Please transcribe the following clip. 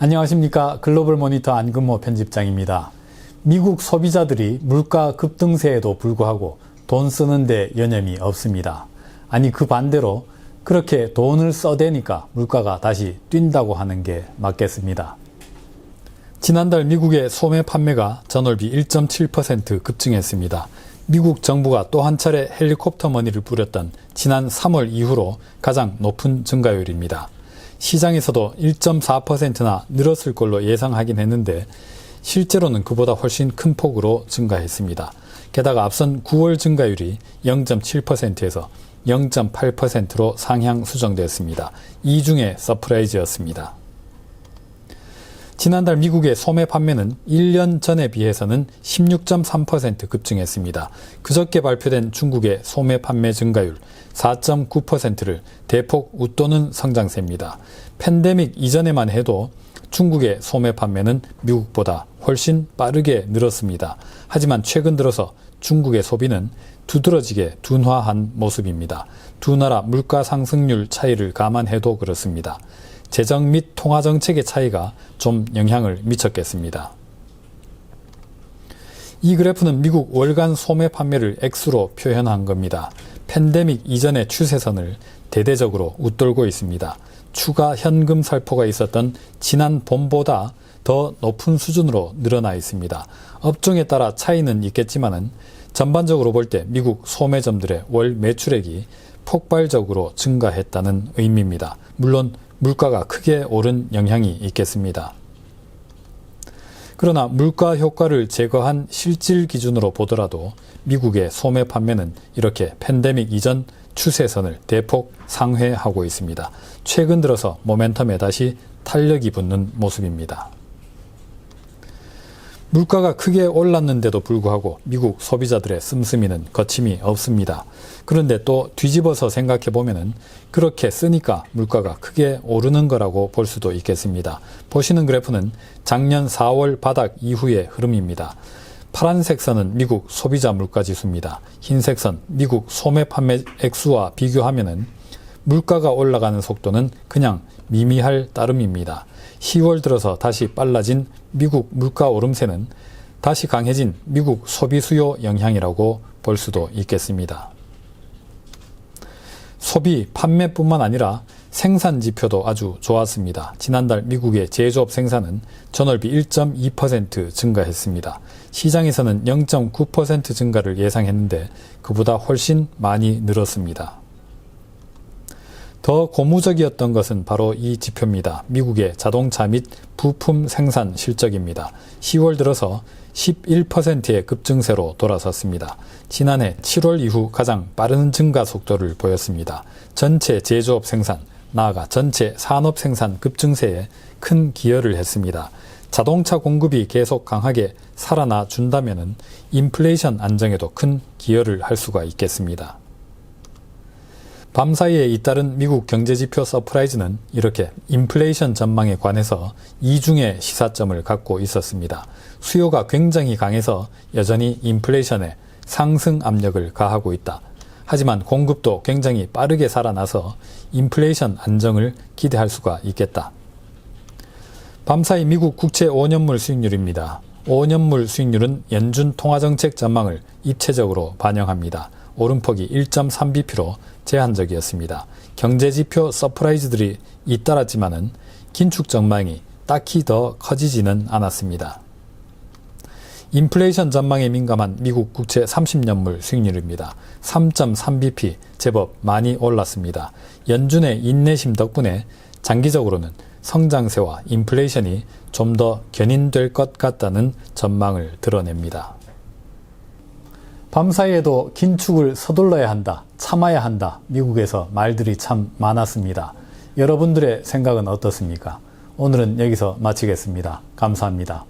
안녕하십니까. 글로벌 모니터 안근모 편집장입니다. 미국 소비자들이 물가 급등세에도 불구하고 돈 쓰는데 여념이 없습니다. 아니 그 반대로 그렇게 돈을 써대니까 물가가 다시 뛴다고 하는 게 맞겠습니다. 지난달 미국의 소매 판매가 전월비 1.7% 급증했습니다. 미국 정부가 또 한 차례 헬리콥터 머니를 뿌렸던 지난 3월 이후로 가장 높은 증가율입니다. 시장에서도 1.4%나 늘었을 걸로 예상하긴 했는데 실제로는 그보다 훨씬 큰 폭으로 증가했습니다. 게다가 앞선 9월 증가율이 0.7%에서 0.8%로 상향 수정됐습니다. 이 중에 서프라이즈였습니다. 지난달 미국의 소매 판매는 1년 전에 비해서는 16.3% 급증했습니다. 그저께 발표된 중국의 소매 판매 증가율 4.9%를 대폭 웃도는 성장세입니다. 팬데믹 이전에만 해도 중국의 소매 판매는 미국보다 훨씬 빠르게 늘었습니다. 하지만 최근 들어서 중국의 소비는 두드러지게 둔화한 모습입니다. 두 나라 물가 상승률 차이를 감안해도 그렇습니다. 재정 및 통화정책의 차이가 좀 영향을 미쳤겠습니다. 이 그래프는 미국 월간 소매 판매를 액수로 표현한 겁니다. 팬데믹 이전의 추세선을 대대적으로 웃돌고 있습니다. 추가 현금 살포가 있었던 지난 봄보다 더 높은 수준으로 늘어나 있습니다. 업종에 따라 차이는 있겠지만은 전반적으로 볼 때 미국 소매점들의 월 매출액이 폭발적으로 증가했다는 의미입니다. 물론 물가가 크게 오른 영향이 있겠습니다. 그러나 물가 효과를 제거한 실질 기준으로 보더라도 미국의 소매 판매는 이렇게 팬데믹 이전 추세선을 대폭 상회하고 있습니다. 최근 들어서 모멘텀에 다시 탄력이 붙는 모습입니다. 물가가 크게 올랐는데도 불구하고 미국 소비자들의 씀씀이는 거침이 없습니다. 그런데 또 뒤집어서 생각해보면 그렇게 쓰니까 물가가 크게 오르는 거라고 볼 수도 있겠습니다. 보시는 그래프는 작년 4월 바닥 이후의 흐름입니다. 파란색 선은 미국 소비자 물가지수입니다. 흰색 선 미국 소매 판매 액수와 비교하면 물가가 올라가는 속도는 그냥 미미할 따름입니다. 10월 들어서 다시 빨라진 미국 물가 오름세는 다시 강해진 미국 소비 수요 영향이라고 볼 수도 있겠습니다. 소비, 판매뿐만 아니라 생산 지표도 아주 좋았습니다. 지난달 미국의 제조업 생산은 전월비 1.2% 증가했습니다. 시장에서는 0.9% 증가를 예상했는데 그보다 훨씬 많이 늘었습니다. 더 고무적이었던 것은 바로 이 지표입니다. 미국의 자동차 및 부품 생산 실적입니다. 10월 들어서 11%의 급증세로 돌아섰습니다. 지난해 7월 이후 가장 빠른 증가 속도를 보였습니다. 전체 제조업 생산, 나아가 전체 산업 생산 급증세에 큰 기여를 했습니다. 자동차 공급이 계속 강하게 살아나 준다면 인플레이션 안정에도 큰 기여를 할 수가 있겠습니다. 밤사이에 잇따른 미국 경제지표 서프라이즈는 이렇게 인플레이션 전망에 관해서 이중의 시사점을 갖고 있었습니다. 수요가 굉장히 강해서 여전히 인플레이션에 상승 압력을 가하고 있다. 하지만 공급도 굉장히 빠르게 살아나서 인플레이션 안정을 기대할 수가 있겠다. 밤사이 미국 국채 5년물 수익률입니다. 5년물 수익률은 연준 통화정책 전망을 입체적으로 반영합니다. 오름폭이 1.3bp로 제한적이었습니다. 경제지표 서프라이즈들이 잇따랐지만은 긴축 전망이 딱히 더 커지지는 않았습니다. 인플레이션 전망에 민감한 미국 국채 30년물 수익률입니다. 3.3bp 제법 많이 올랐습니다. 연준의 인내심 덕분에 장기적으로는 성장세와 인플레이션이 좀 더 견인될 것 같다는 전망을 드러냅니다. 밤사이에도 긴축을 서둘러야 한다, 참아야 한다, 미국에서 말들이 참 많았습니다. 여러분들의 생각은 어떻습니까? 오늘은 여기서 마치겠습니다. 감사합니다.